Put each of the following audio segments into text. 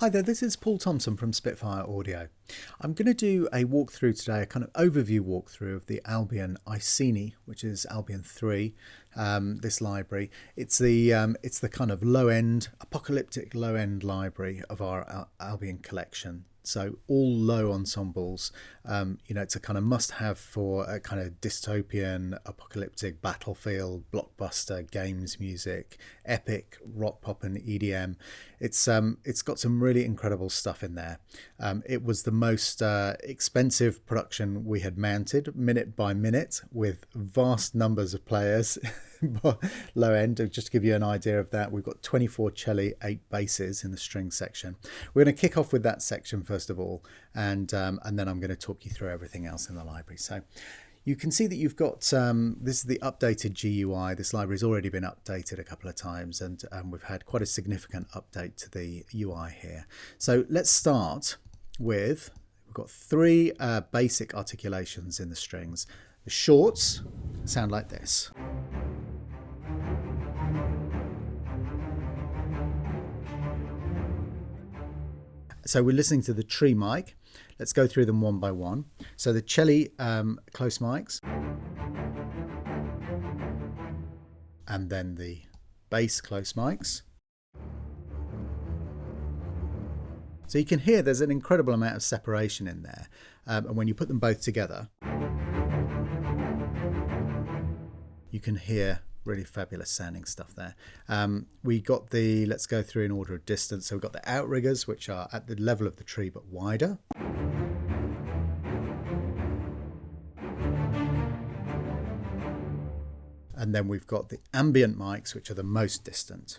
Hi there, this is Paul Thompson from Spitfire Audio. I'm going to do a walkthrough today, a kind of overview walkthrough of the Albion Iceni, which is Albion 3, this library. It's the kind of low-end, apocalyptic low-end library of our Albion collection. So all low ensembles, it's a kind of must-have for a kind of dystopian, apocalyptic battlefield, blockbuster, games music, epic, rock, pop and EDM. It's got some really incredible stuff in there. It was the most expensive production we had mounted, minute by minute, with vast numbers of players. Low end, just to give you an idea of that, we've got 24 celli, 8 basses in the string section. We're going to kick off with that section first of all, and then I'm going to talk you through everything else in the library. So you can see that you've got this is the updated GUI. This library's already been updated a couple of times, and we've had quite a significant update to the UI here. So let's start with, we've got 3 basic articulations in the strings. The shorts sound like this. So we're listening to the tree mic. Let's go through them one by one. So the celli close mics, and then the bass close mics. So you can hear there's an incredible amount of separation in there, and when you put them both together, you can hear really fabulous sounding stuff there. We got the, let's go through in order of distance. So we've got the outriggers, which are at the level of the tree but wider. And then we've got the ambient mics, which are the most distant.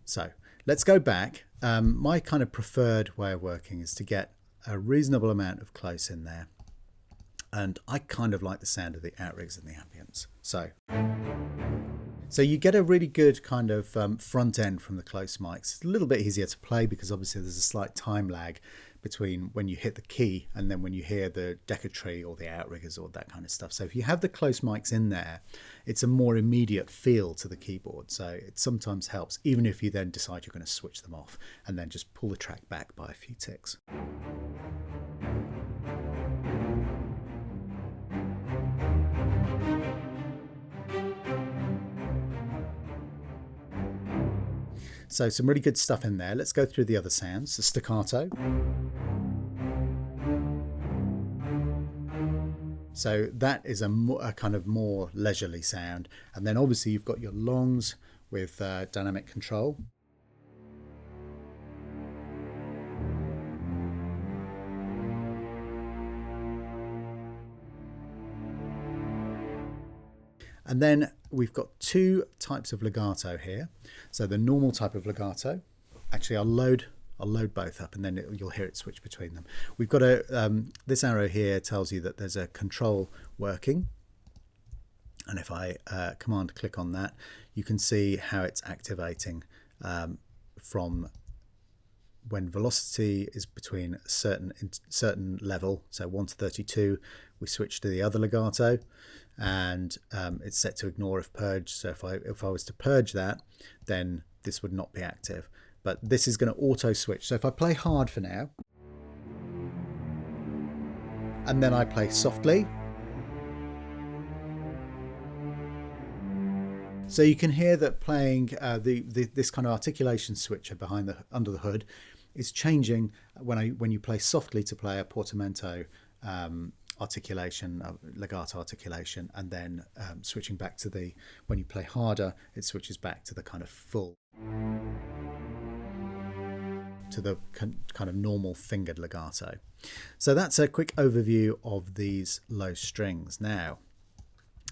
So let's go back. My kind of preferred way of working is to get a reasonable amount of close in there. And I kind of like the sound of the outriggers and the ambience. So you get a really good kind of front end from the close mics. It's a little bit easier to play because obviously there's a slight time lag between when you hit the key and then when you hear the decatry or the outriggers or that kind of stuff. So if you have the close mics in there, it's a more immediate feel to the keyboard. So it sometimes helps, even if you then decide you're going to switch them off and then just pull the track back by a few ticks. So some really good stuff in there. Let's go through the other sounds. The staccato. So that is a kind of more leisurely sound. And then obviously you've got your longs with dynamic control. And then we've got 2 types of legato here. So the normal type of legato, actually I'll load both up and then you'll hear it switch between them. We've got this arrow here tells you that there's a control working. And if I command click on that, you can see how it's activating from when velocity is between a certain level, so 1 to 32, we switch to the other legato, and it's set to ignore if purged. So if I was to purge that, then this would not be active. But this is going to auto switch. So if I play hard for now, and then I play softly, so you can hear that playing this kind of articulation switcher under the hood is changing when you play softly to play a portamento articulation, legato articulation, and then switching back to when you play harder, it switches back to the kind of full, to the kind of normal fingered legato. So that's a quick overview of these low strings. Now,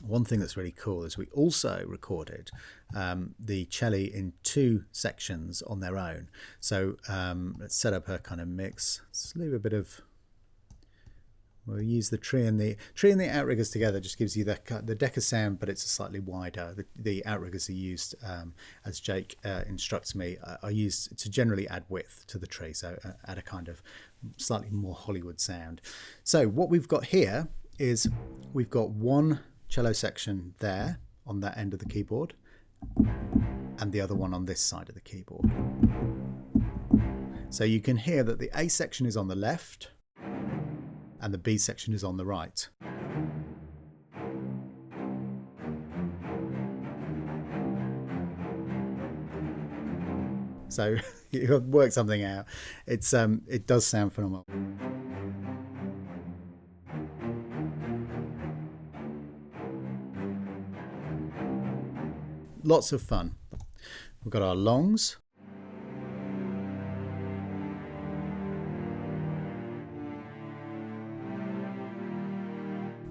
one thing that's really cool is we also recorded the celli in 2 sections on their own. So let's set up a kind of mix. Let's leave a bit of, we'll use the tree and the outriggers together. Just gives you the deca sound, but it's a slightly wider. The outriggers are used, as Jake instructs me, are used to generally add width to the tree, so add a kind of slightly more Hollywood sound. So what we've got here is we've got one cello section there on that end of the keyboard, and the other one on this side of the keyboard. So you can hear that the A section is on the left and the B section is on the right. So you've worked something out. It does sound phenomenal. Lots of fun. We've got our longs.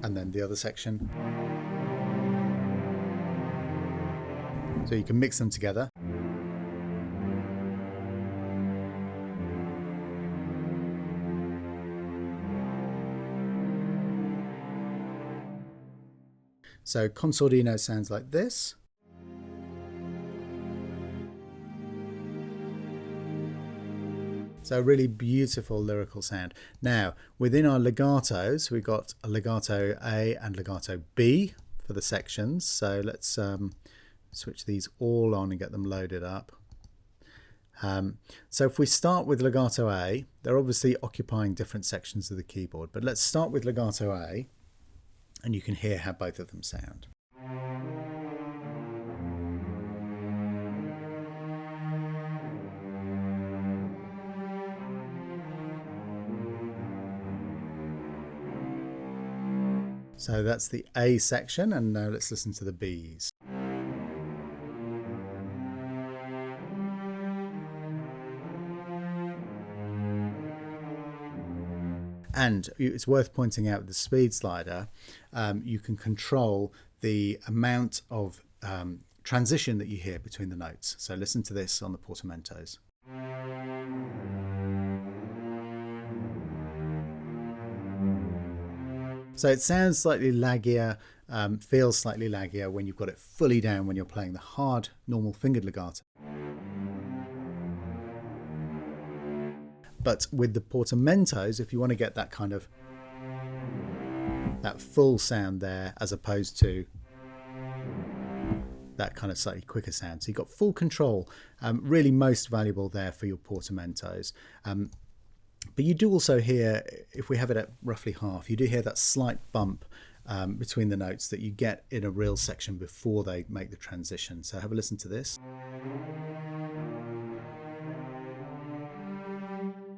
And then the other section. So you can mix them together. So Consordino sounds like this. So a really beautiful lyrical sound. Now, within our legatos, we've got a legato A and legato B for the sections. So let's switch these all on and get them loaded up. So if we start with legato A, they're obviously occupying different sections of the keyboard, but let's start with legato A, and you can hear how both of them sound. So that's the A section, and now let's listen to the Bs. And it's worth pointing out with the speed slider, you can control the amount of transition that you hear between the notes. So listen to this on the portamentos. So it sounds slightly laggier, feels slightly laggier when you've got it fully down when you're playing the hard, normal fingered legato. But with the portamentos, if you want to get that kind of that full sound there, as opposed to that kind of slightly quicker sound, so you've got full control, really most valuable there for your portamentos. But you do also hear, if we have it at roughly half, you do hear that slight bump between the notes that you get in a real section before they make the transition. So have a listen to this.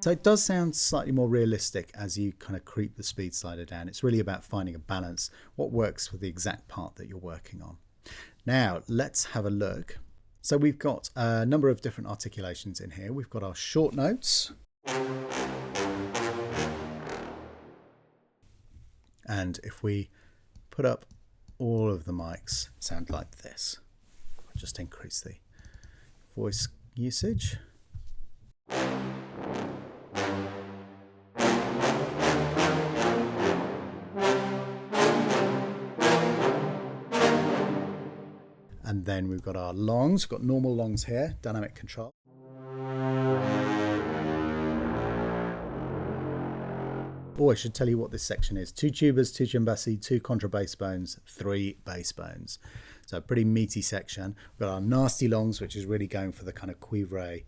So it does sound slightly more realistic as you kind of creep the speed slider down. It's really about finding a balance, what works with the exact part that you're working on. Now let's have a look. So we've got a number of different articulations in here. We've got our short notes. And if we put up all of the mics, sound like this. I'll just increase the voice usage. And then we've got our longs. We've got normal longs here, dynamic control. Oh, I should tell you what this section is. 2 tubas, 2 cimbassi, 2 contrabass bones, 3 bass bones. So a pretty meaty section. We've got our nasty longs, which is really going for the kind of cuivre.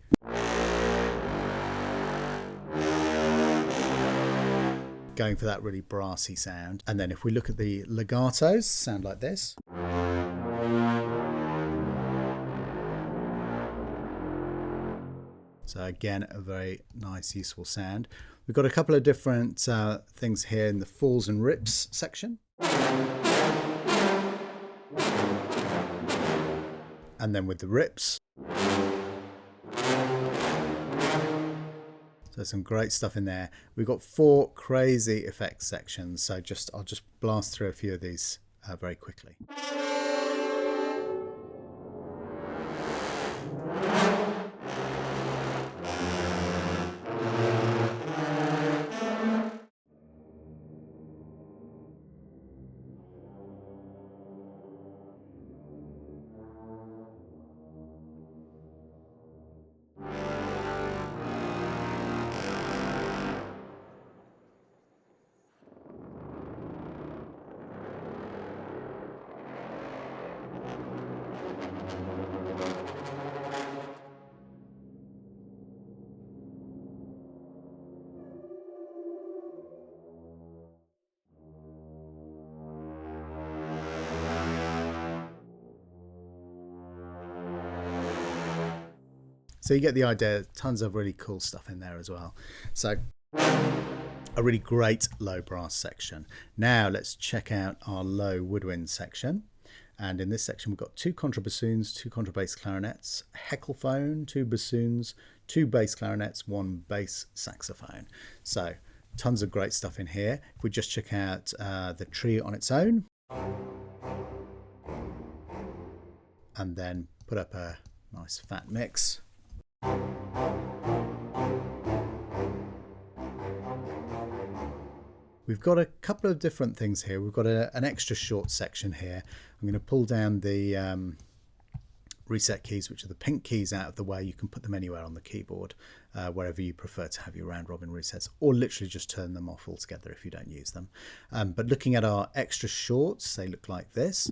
Going for that really brassy sound. And then if we look at the legatos, sound like this. So again, a very nice, useful sound. We've got a couple of different things here in the falls and rips section. And then with the rips. So some great stuff in there. We've got 4 crazy effects sections. So I'll just blast through a few of these very quickly. So you get the idea, tons of really cool stuff in there as well. So a really great low brass section. Now let's check out our low woodwind section. And in this section we've got 2 contrabassoons, 2 contrabass clarinets, heckelphone, 2 bassoons, 2 bass clarinets, 1 bass saxophone. So tons of great stuff in here. If we just check out the tree on its own and then put up a nice fat mix. We've got a couple of different things here. We've got an extra short section here. I'm going to pull down the reset keys, which are the pink keys, out of the way. You can put them anywhere on the keyboard, wherever you prefer to have your round robin resets, or literally just turn them off altogether if you don't use them. But looking at our extra shorts, they look like this.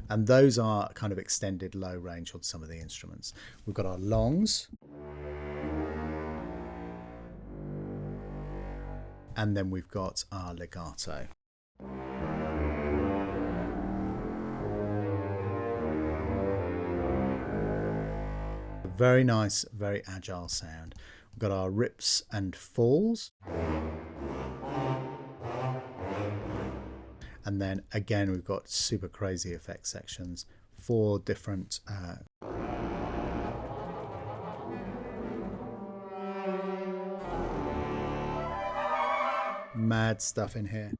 And those are kind of extended low range on some of the instruments. We've got our longs. And then we've got our legato. A very nice, very agile sound. We've got our rips and falls. And then again, we've got super crazy effect sections, 4 different mad stuff in here.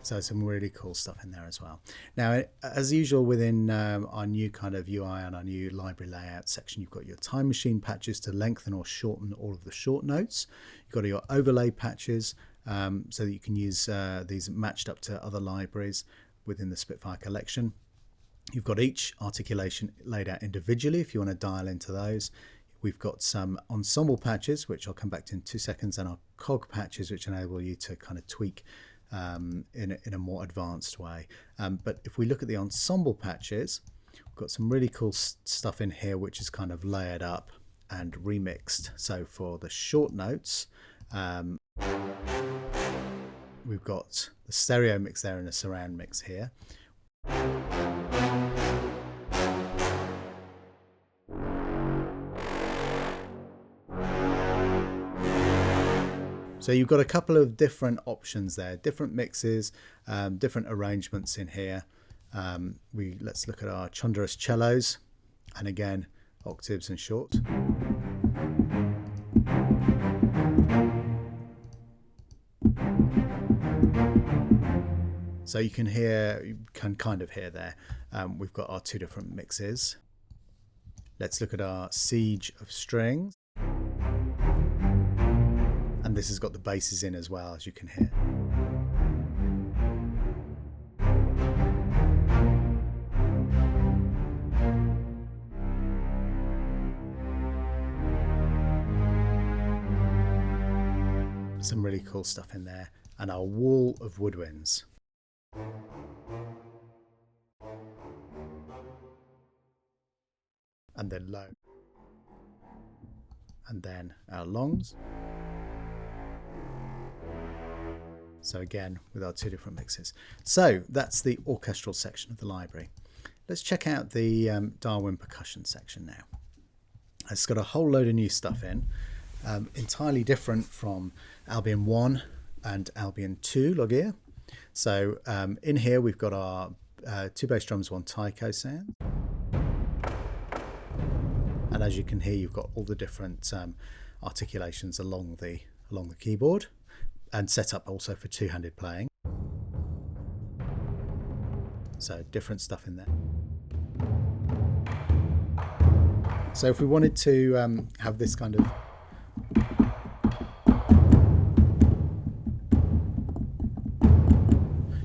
So some really cool stuff in there as well. Now, as usual within our new kind of UI and our new library layout section, you've got your time machine patches to lengthen or shorten all of the short notes. You've got your overlay patches so that you can use these matched up to other libraries within the Spitfire collection. You've got each articulation laid out individually if you want to dial into those. We've got some ensemble patches, which I'll come back to in 2 seconds, and our cog patches, which enable you to kind of tweak in a more advanced way. But if we look at the ensemble patches, we've got some really cool stuff in here which is kind of layered up and remixed. So for the short notes, we've got the stereo mix there and a surround mix here. So you've got a couple of different options there, different mixes, different arrangements in here. Let's look at our Chonderous cellos, and again, octaves and short. So you can kind of hear there. We've got our 2 different mixes. Let's look at our Siege of Strings. And this has got the basses in as well, as you can hear. Some really cool stuff in there. And our wall of woodwinds. And then low. And then our longs. So again, with our 2 different mixes. So that's the orchestral section of the library. Let's check out the Darwin percussion section now. It's got a whole load of new stuff in, entirely different from Albion 1 and Albion 2 log ear. So in here we've got our 2 bass drums, 1 taiko sound. And as you can hear, you've got all the different articulations along the keyboard, and set up also for 2-handed playing. So different stuff in there. So if we wanted to have this kind of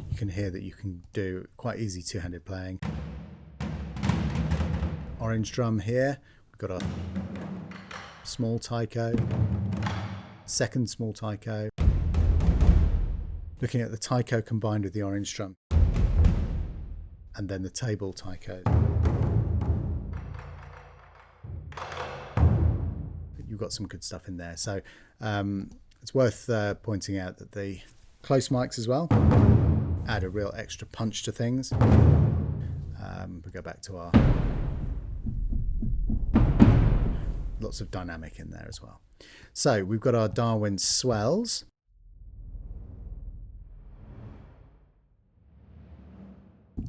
you can hear that you can do quite easy 2-handed playing. Orange drum here. We've got our small taiko, second small taiko, looking at the taiko combined with the orange drum, and then the table taiko. You've got some good stuff in there. So it's worth pointing out that the close mics as well add a real extra punch to things. We go back to our lots of dynamic in there as well. So we've got our Darwin swells.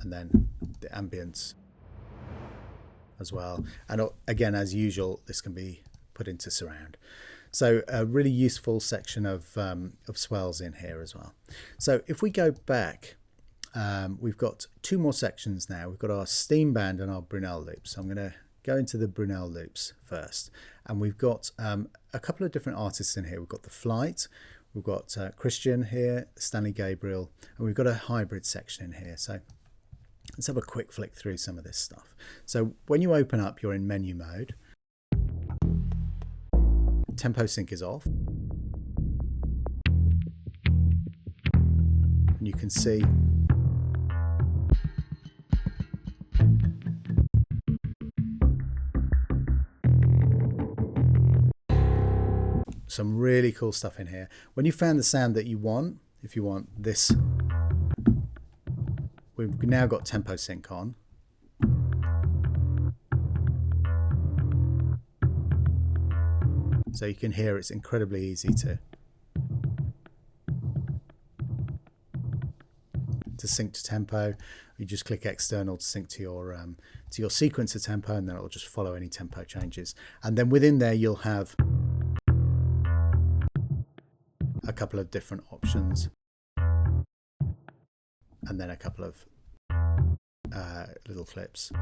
And then the ambience as well. And again, as usual, this can be put into surround. So a really useful section of swells in here as well. So if we go back, we've got two more sections now. We've got our Steamband and our Brunel loops. So I'm going to go into the Brunel loops first. And we've got a couple of different artists in here. We've got The Flight, we've got Christian here, Stanley Gabriel, and we've got a hybrid section in here. So let's have a quick flick through some of this stuff. So when you open up, you're in menu mode. Tempo sync is off. And you can see some really cool stuff in here. When you found the sound that you want, if you want this, we've now got tempo sync on. So you can hear it's incredibly easy to sync to tempo. You just click external to sync to your sequencer tempo, and then it'll just follow any tempo changes. And then within there you'll have a couple of different options, and then a couple of little clips,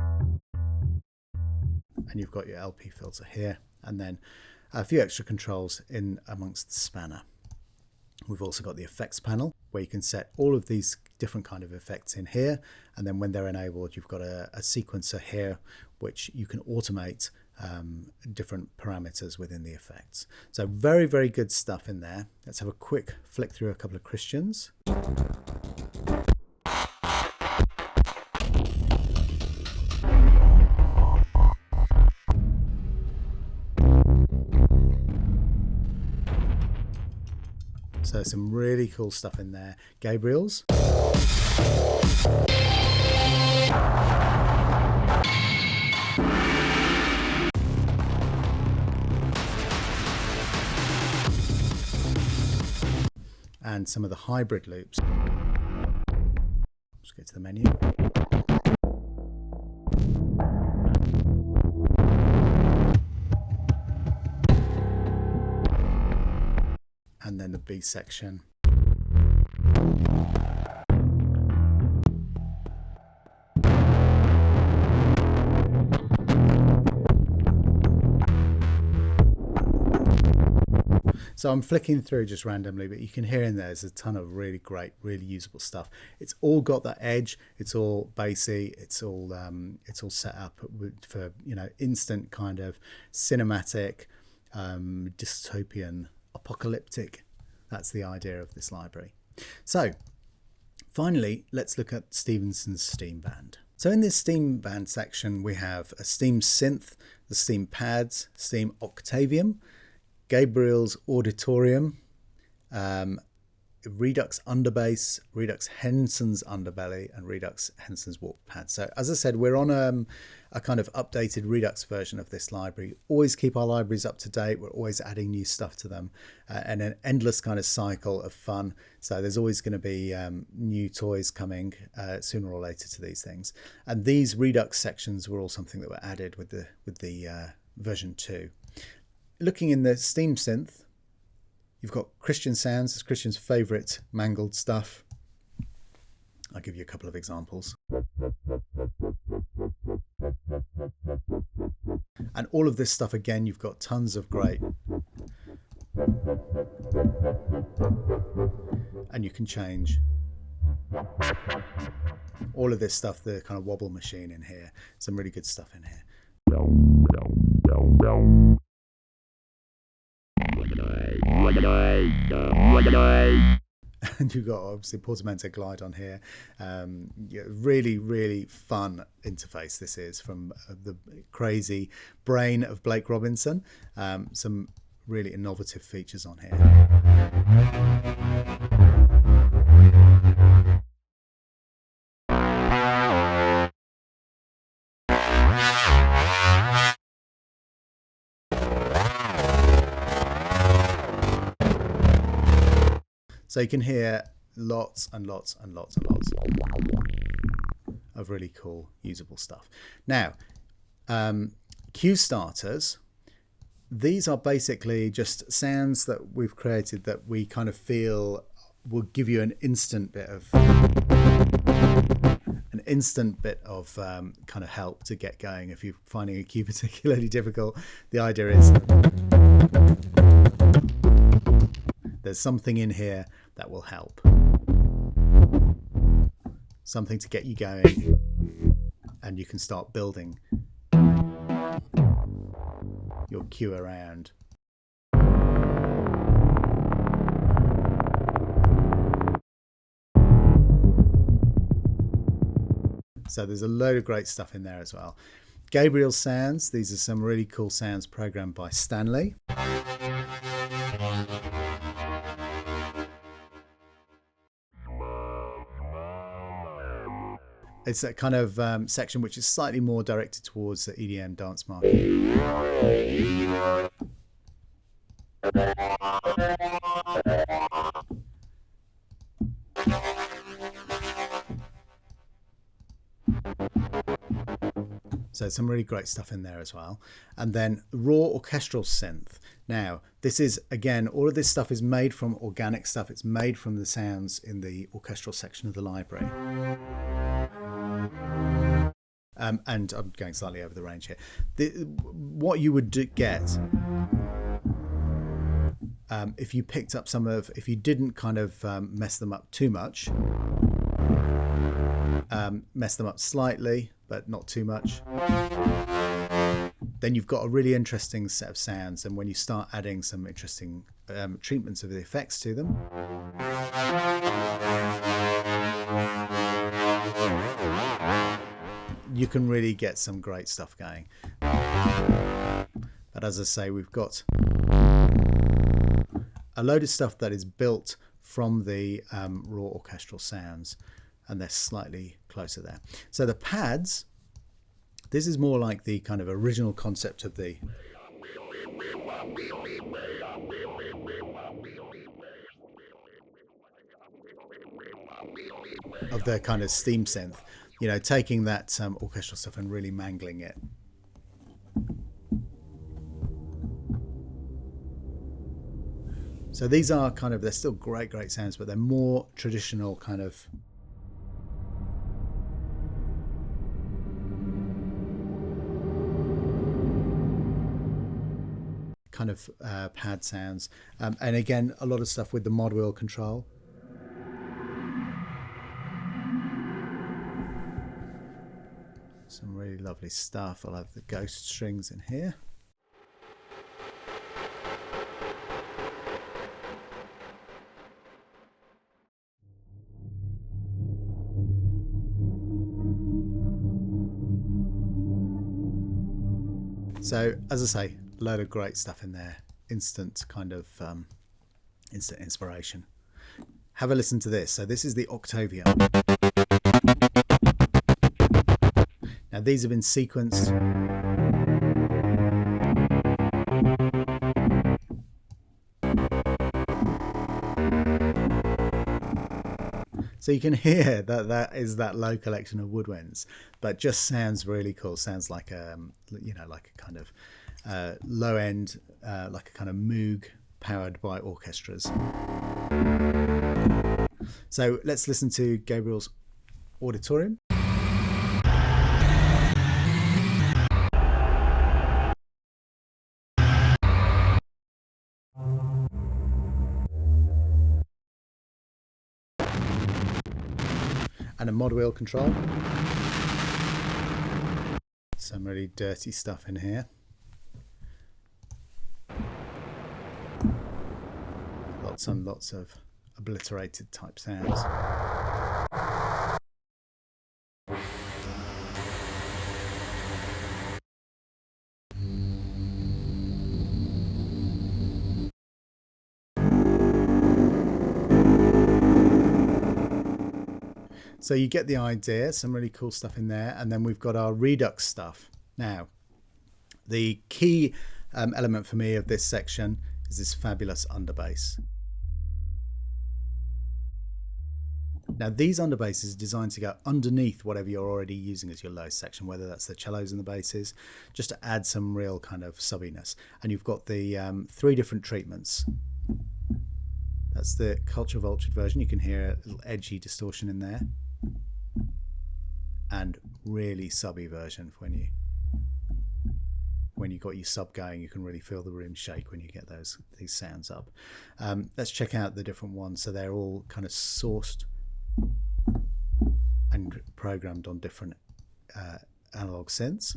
and you've got your LP filter here, and then a few extra controls in amongst the spanner. We've also got the effects panel where you can set all of these different kind of effects in here, and then when they're enabled you've got a sequencer here which you can automate different parameters within the effects. So very, very good stuff in there. Let's have a quick flick through a couple of Christians. So some really cool stuff in there. Gabriel's. And some of the hybrid loops. Let's go to the menu. And then the B section. So I'm flicking through just randomly, but you can hear in there's a ton of really great, really usable stuff. It's all got that edge. It's all bassy. It's all set up for, you know, instant kind of cinematic, dystopian, apocalyptic. That's the idea of this library. So finally, let's look at Stevenson's Steamband. So in this Steamband section, we have a Steam synth, the Steam pads, Steam Octavium, Gabriel's Auditorium, Redux Underbass, Redux Henson's Underbelly, and Redux Henson's Warp Pad. So as I said, we're on a kind of updated Redux version of this library. Always keep our libraries up to date. We're always adding new stuff to them, and an endless kind of cycle of fun. So there's always going to be new toys coming sooner or later to these things. And these Redux sections were all something that were added with the version 2. Looking in the Steam synth, you've got Christian sounds. It's Christian's favourite mangled stuff. I'll give you a couple of examples. And all of this stuff, again, you've got tons of great. And you can change all of this stuff, the kind of wobble machine in here. Some really good stuff in here. And you've got obviously Portamento Glide on here. Yeah, really fun interface this is from the crazy brain of Blake Robinson. Some really innovative features on here. So you can hear lots and lots of really cool usable stuff. Now, cue starters, these are basically just sounds that we've created that we kind of feel will give you an instant bit of kind of help to get going if you're finding a cue particularly difficult. The idea is there's something in here that will help. Something to get you going, and you can start building your cue around. So there's a load of great stuff in there as well. Gabriel's sounds, these are some really cool sounds programmed by Stanley. It's that kind of section which is slightly more directed towards the EDM dance market. So some really great stuff in there as well. And then raw orchestral synth. Now, this is, again, all of this stuff is made from organic stuff. It's made from the sounds in the orchestral section of the library. And I'm going slightly over the range here. What you would get if you picked up if you didn't kind of mess them up too much, mess them up slightly, but not too much, then you've got a really interesting set of sounds. And when you start adding some interesting treatments of the effects to them, you can really get some great stuff going. But as I say, we've got a load of stuff that is built from the raw orchestral sounds, and they're slightly closer there. So the pads, this is more like the kind of original concept of the kind of steam synth, you know, taking that orchestral stuff and really mangling it. So these are kind of, they're still great sounds, but they're more traditional kind of pad sounds, and again a lot of stuff with the mod wheel control. Some really lovely stuff. I'll have the ghost strings in here. So as I say, a load of great stuff in there. Instant kind of instant inspiration. Have a listen to this. So this is the Octavia. Now these have been sequenced. So you can hear that is that low collection of woodwinds, but just sounds really cool. Sounds like like a kind of low end, like a kind of Moog powered by orchestras. So let's listen to Gabriel's Auditorium. And a mod wheel control. Some really dirty stuff in here. lots and lots of obliterated type sounds. So you get the idea, some really cool stuff in there. And then we've got our Redux stuff. Now, the key element for me of this section is this fabulous underbass. Now, these underbasses are designed to go underneath whatever you're already using as your low section, whether that's the cellos and the basses, just to add some real kind of subbiness. And you've got the 3 different treatments. That's the culture vultured version. You can hear a little edgy distortion in there. And really subby version for when you got your sub going, you can really feel the room shake when you get these sounds up. Let's check out the different ones. So they're all kind of sourced and programmed on different analog synths.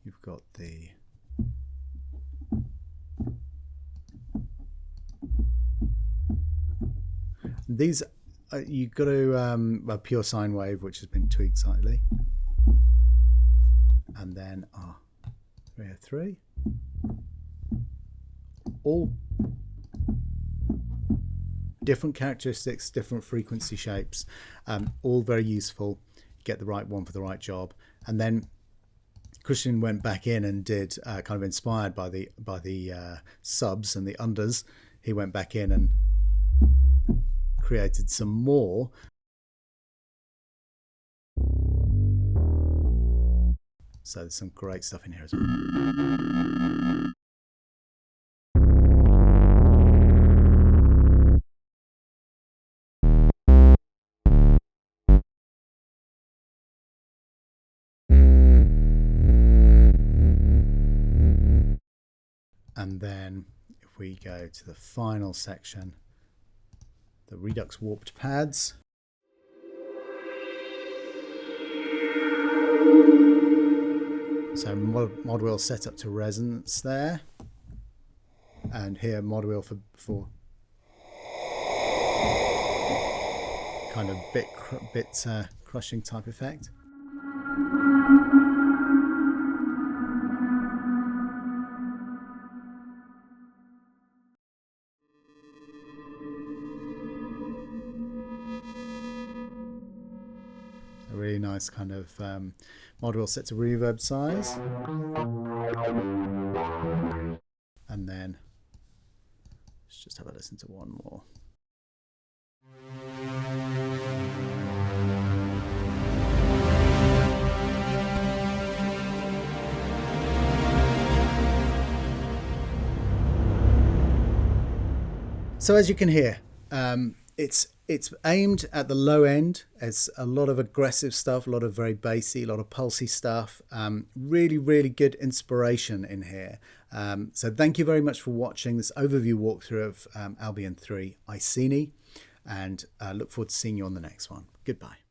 You've got the these you've got a pure sine wave which has been tweaked slightly, and then 303, all different characteristics, different frequency shapes, all very useful. Get the right one for the right job. And then Christian went back in and did kind of inspired by the subs and the unders. He went back in and created some more. So there's some great stuff in here as well. And then if we go to the final section, the Redux warped pads. So mod wheel set up to resonance there, and here mod wheel for kind of bit crushing type effect. A really nice kind of mod wheel set to reverb size, and then let's just have a listen to one more. So as you can hear, it's aimed at the low end. It's a lot of aggressive stuff, a lot of very bassy, a lot of pulsy stuff. Really, really good inspiration in here. So thank you very much for watching this overview walkthrough of Albion 3 Iceni, and look forward to seeing you on the next one. Goodbye.